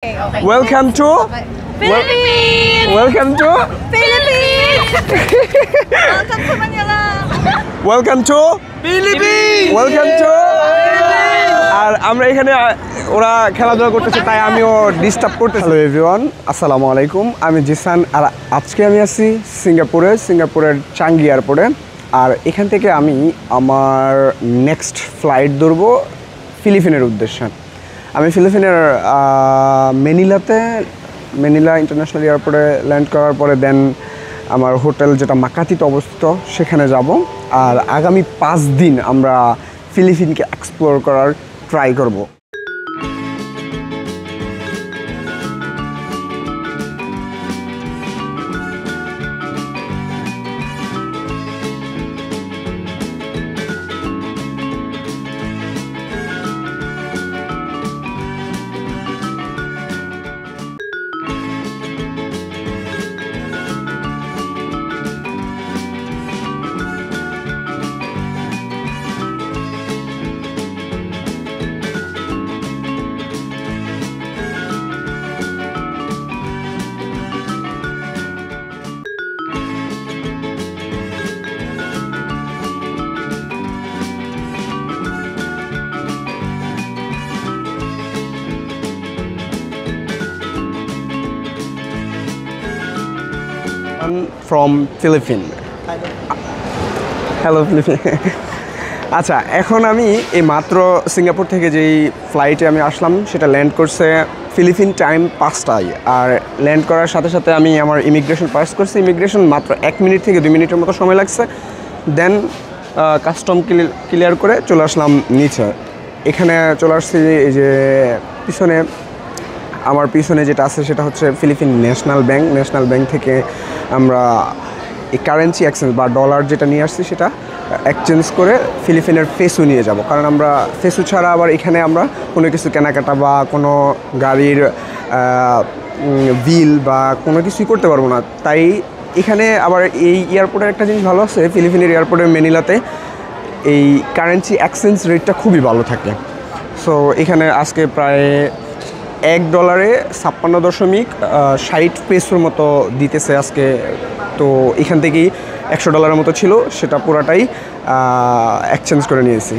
Okay. Welcome to Philippines! Welcome to Philippines! Welcome to Manila! Welcome to Philippines! Welcome to আর আমরা এখানে ওরা খেলাধুলা করতেছে তাই আমিও ডিস্টার্ব করতেছি। হ্যালো এভরিওয়ান, আসসালামু আলাইকুম। আমি জিসান আর আজকে আমি আছি সিঙ্গাপুরের চাঙ্গি এয়ারপোর্টে। আর এখান থেকে আমি আমার নেক্সট ফ্লাইট ধরবো ফিলিপিনের উদ্দেশ্যে। আমি ফিলিপিনের ম্যানিলা ইন্টারন্যাশনাল এয়ারপোর্টে ল্যান্ড করার পরে দেন আমার হোটেল যেটা মাকাতিতে অবস্থিত সেখানে যাব। আর আগামী 5 দিন আমরা ফিলিপিনকে এক্সপ্লোর করার ট্রাই করব। ফ্রম ফিলিপিন। হ্যালো ফিলিপিন। আচ্ছা, এখন আমি এই মাত্র সিঙ্গাপুর থেকে যেই ফ্লাইটে আমি আসলাম সেটা ল্যান্ড করছে ফিলিপিন টাইম 5টায়। আর ল্যান্ড করার সাথে সাথে আমি আমার ইমিগ্রেশন পাস করছি। ইমিগ্রেশন মাত্র 1 মিনিট থেকে 2 মিনিটের মতো সময় লাগছে। দেন কাস্টম ক্লিয়ার করে চলে আসলাম নিচে। এখানে চলে আসছি এই যে পিছনে, আমার পিছনে যেটা আছে সেটা হচ্ছে ফিলিপিন ন্যাশনাল ব্যাংক থেকে আমরা এই কারেন্সি এক্সচেঞ্জ বা ডলার যেটা নিয়ে আসছি সেটা এক্সচেঞ্জ করে ফিলিপিনের পেসো নিয়ে যাব। কারণ আমরা পেসো ছাড়া আবার এখানে আমরা কোনো কিছু কেনাকাটা বা কোনো গাড়ির বিল বা কোনো কিছুই করতে পারবো না। তাই এখানে আবার এই এয়ারপোর্টের একটা জিনিস ভালো আছে, ফিলিপিনের এয়ারপোর্টের ম্যানিলাতে এই কারেন্সি এক্সচেঞ্জ রেটটা খুবই ভালো থাকে। সো এখানে আজকে প্রায় $1 56.60 পেসোর মতো দিতেছে আজকে। তো এখান থেকেই $100 মতো ছিল, সেটা পুরাটাই এক্সচেঞ্জ করে নিয়েছি।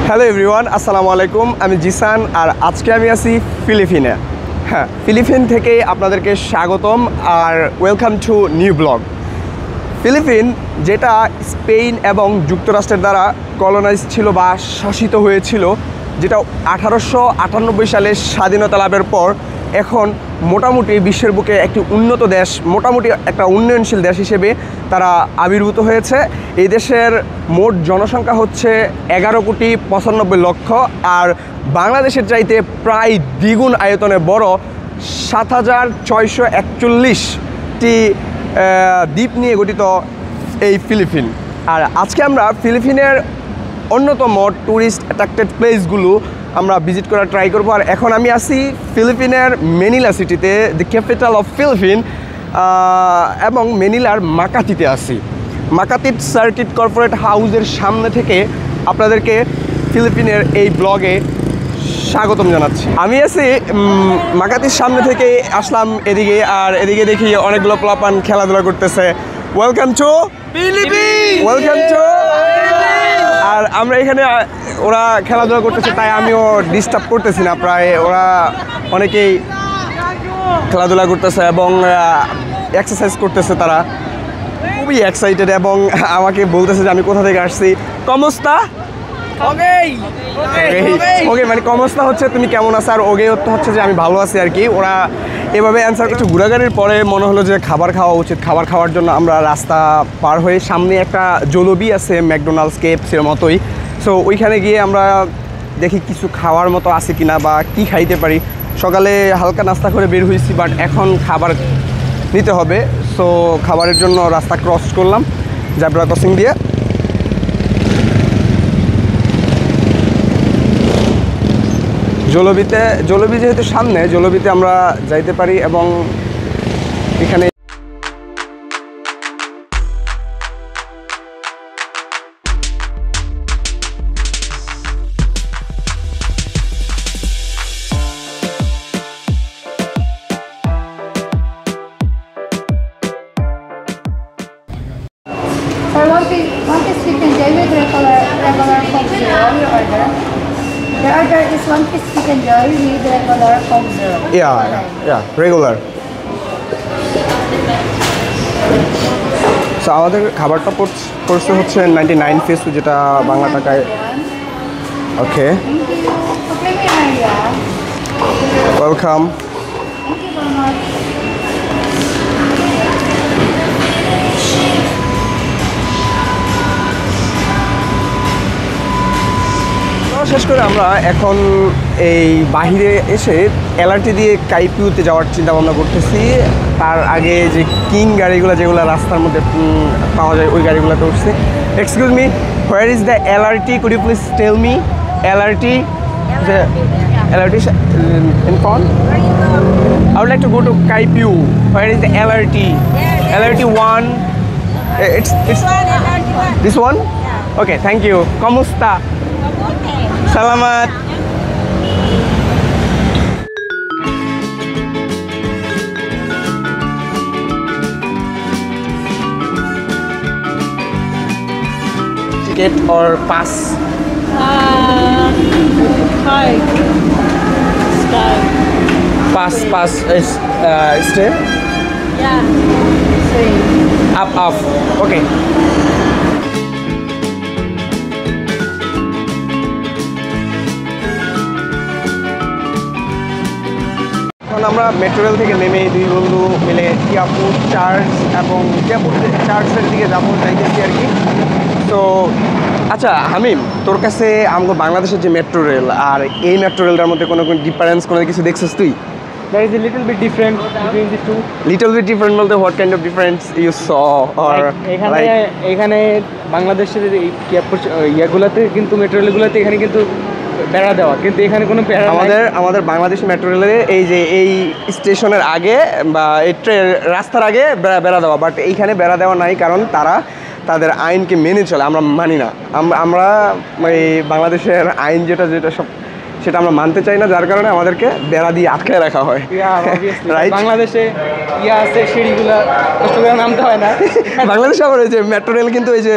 হ্যালো এভরিওয়ান, আসসালামু আলাইকুম। আমি জিসান আর আজকে আমি আছি ফিলিপিনে। হ্যাঁ, ফিলিপিন থেকে আপনাদেরকে স্বাগতম আর welcome to new blog. Philippines যেটা স্পেন এবং যুক্তরাষ্ট্রের দ্বারা কলোনাইজ ছিল বা শাসিত হয়েছিল, যেটা 1898 সালে স্বাধীনতা লাভের পর এখন মোটামুটি বিশ্বের বুকে একটি উন্নত দেশ, মোটামুটি একটা উন্নয়নশীল দেশ হিসেবে তারা আবির্ভূত হয়েছে। এই দেশের মোট জনসংখ্যা হচ্ছে 11,95,00,000 আর বাংলাদেশের চাইতে প্রায় দ্বিগুণ আয়তনে বড় 7,641টি দ্বীপ নিয়ে গঠিত এই ফিলিপিন। আর আজকে আমরা ফিলিপিনের অন্যতম ট্যুরিস্ট অ্যাট্রাক্টেড প্লেসগুলো আমরা ভিজিট করার ট্রাই করবো। আর এখন আমি আছি ফিলিপিনের ম্যানিলা সিটিতে, দ্য ক্যাপিটাল অফ ফিলিপিন, এবং ম্যানিলার মাকাতিতে আছি। মাকাতির সার্কিট কর্পোরেট হাউসের সামনে থেকে আপনাদেরকে ফিলিপিনের এই ব্লগে স্বাগতম জানাচ্ছি। আমি আছি মাকাতির সামনে থেকে আসলাম এদিকে, আর এদিকে দেখি অনেকগুলো পোলাপান খেলাধুলা করতেছে। Welcome to Philippines! Welcome to. আর আমরা এখানে ওরা খেলাধুলা করতেছে তাই আমিও ডিস্টার্ব করতেছি না। প্রায় ওরা অনেকেই খেলাধুলা করতেছে এবং এক্সারসাইজ করতেছে। তারা খুবই এক্সাইটেড এবং আমাকে বলতেছে যে আমি কোথা থেকে আসছি। কমস্তা ওকে, মানে কমস্তা হচ্ছে তুমি কেমন আছো, আর ওগে হচ্ছে যে আমি ভালো আছি আর কি। ওরা এভাবে অ্যান্সার করছে। ঘোরাঘুরির পরে মনে হলো যে খাবার খাওয়া উচিত। খাবার খাওয়ার জন্য আমরা রাস্তা পার হয়ে সামনে একটা জলবি আছে ম্যাকডোনাল্ডস কেএফসির মতোই। সো ওইখানে গিয়ে আমরা দেখি কিছু খাওয়ার মতো আছে কিনা বা কি খাইতে পারি। সকালে হালকা নাস্তা করে বের হয়েছি, বাট এখন খাবার নিতে হবে। সো খাবারের জন্য রাস্তা ক্রস করলাম জেব্রা ক্রসিং দিয়ে। জলবি যেহেতু সামনে, জলবিতে আমরা যাইতে পারি এবং এখানে For one piece chicken joy with regular Coke Zero, your order. The order is one piece chicken joy with regular Coke Zero. Regular. So আমাদের খাবারটা পড়ছে হচ্ছে 99 পিস, যেটা বাংলা টাকায়। ওকে, welcome. Thank you very much. শেষ করে আমরা এখন এই বাহিরে এসে এলআরটি দিয়ে কাইপিউতে যাওয়ার চিন্তা ভাবনা করতেছি। তার আগে যে কিং গাড়িগুলো যেগুলো রাস্তার মধ্যে পাওয়া যায় ওই গাড়িগুলোতে উঠছে। Excuse me, where is the LRT? Could you please tell me LRT? LRT in front? I would like to go to Kaipiu. Where is the LRT? LRT 1. It's this one? Okay, thank you. Kamusta? Salamat. Ticket or pass? Hi. Sky. Pass is stay? Yeah. Up. Okay. এখন আমরা metro rail থেকে নেমে দুই বন্ধু মিলে কিয়াপুর church এবং কিয়াপুর চার্চের দিকে যাবো যাইতেছি আর কি। তো আচ্ছা হামিম, তোর কাছে আমাদের বাংলাদেশের যে মেট্রো রেল আর এই মেট্রো রেলটার মধ্যে কোনো ডিফারেন্স কোনো কিছু দেখছিস তুই? There is a little bit different between the two. Little bit different বলতে what kind of difference you saw or এখানে বাংলাদেশের এই ইয়াগুলাতে কিন্তু মেট্রো রেলগুলোতে এখানে কিন্তু বেড়া দেওয়া, কিন্তু এখানে কোনো বেড়া আমাদের বাংলাদেশ মেট্রো রেলে এই যে এই স্টেশনের আগে বা এই রাস্তার আগে বেড়া দেওয়া, বাট এইখানে বেড়া দেওয়া নাই, কারণ তারা তাদের আইনকে মেনে চলে, আমরা মানি না। আমরা এই বাংলাদেশের আইন যেটা সব সেটা আমরা মানতে চাই না, যার কারণে আমাদেরকে বেড়া দিয়ে আটকায় রাখা হয়। বাংলাদেশে আছে সিঁড়িগুলা কষ্ট করে নামতে হয় না। বাংলাদেশে আবার এই যে মেট্রো রেল কিন্তু এই যে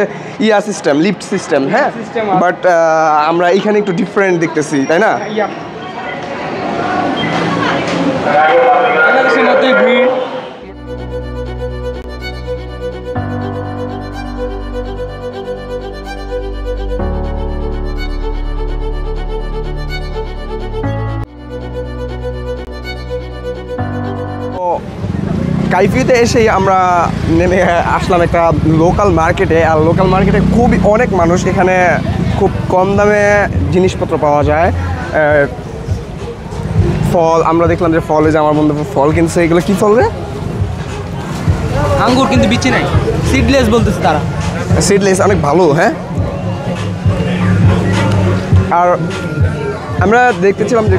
সিস্টেম, লিফট সিস্টেম, হ্যাঁ, বাট আমরা এখানে একটু ডিফারেন্ট দেখতেছি, তাই না? বাংলাদেশের মতোই ভিড়। কাইফিউতে এসেই আমরা নেমে আসলাম একটা লোকাল মার্কেটে, আর লোকাল মার্কেটে খুবই অনেক মানুষ, এখানে খুব কম দামে জিনিসপত্র পাওয়া যায়। ফল আমরা দেখলাম যে ফল, যে আমার বন্ধু ফল কিনছে। এগুলো কি ফল রে? আঙ্গুর, কিন্তু বিচি নাই, সিডলেস বলতেছে তারা। সিডলেস, অনেক ভালো। হ্যাঁ, আর আমরা দেখতেছিলাম যে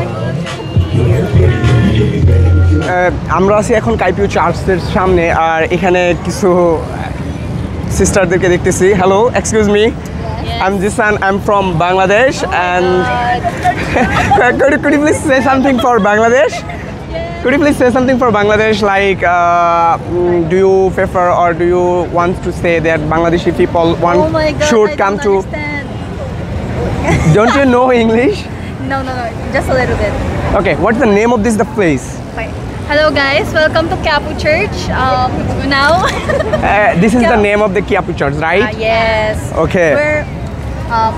আমরা আছি এখন কাইপিউ চার্চের সামনে, আর এখানে কিছু সিস্টারদেরকে দেখতেছি। Hello, excuse me, I am Zisan, I am from Bangladesh, and could you please say something for Bangladesh? Could you please say something for Bangladesh, like do you prefer or do you want to say that Bangladeshi people Oh my God, should I come don't to? understand. Don't you know English? No, just a little bit. Okay, what's the name of the place? Fine. Hello guys, welcome to Kapu Church. Now. This is the name of the Kiapu Church, right? Yes. Okay. We're.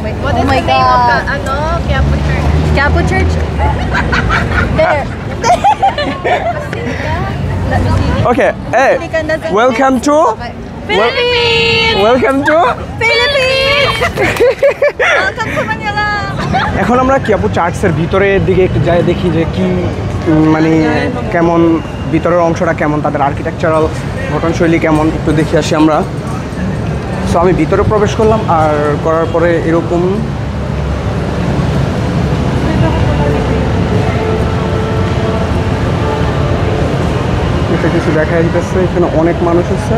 Wait, what is the name of the Kapu Church? Kapu Church. There. Okay. Hey, welcome to Philippines. welcome to Philippines. Welcome to Manila. এখন আমরা কিয়াপু চার্চের ভিতরের দিকে একটু যাই, দেখি যে কি মানে কেমন ভিতরের অংশটা কেমন, তাদের আর্কিটেকচারাল গঠনশৈলী কেমন, একটু দেখে আসি আমরা। সো আমি ভিতরে প্রবেশ করলাম, আর করার পরে এরকম বলতে কিছু দেখা যাইতেছে, এখানে অনেক মানুষ হচ্ছে।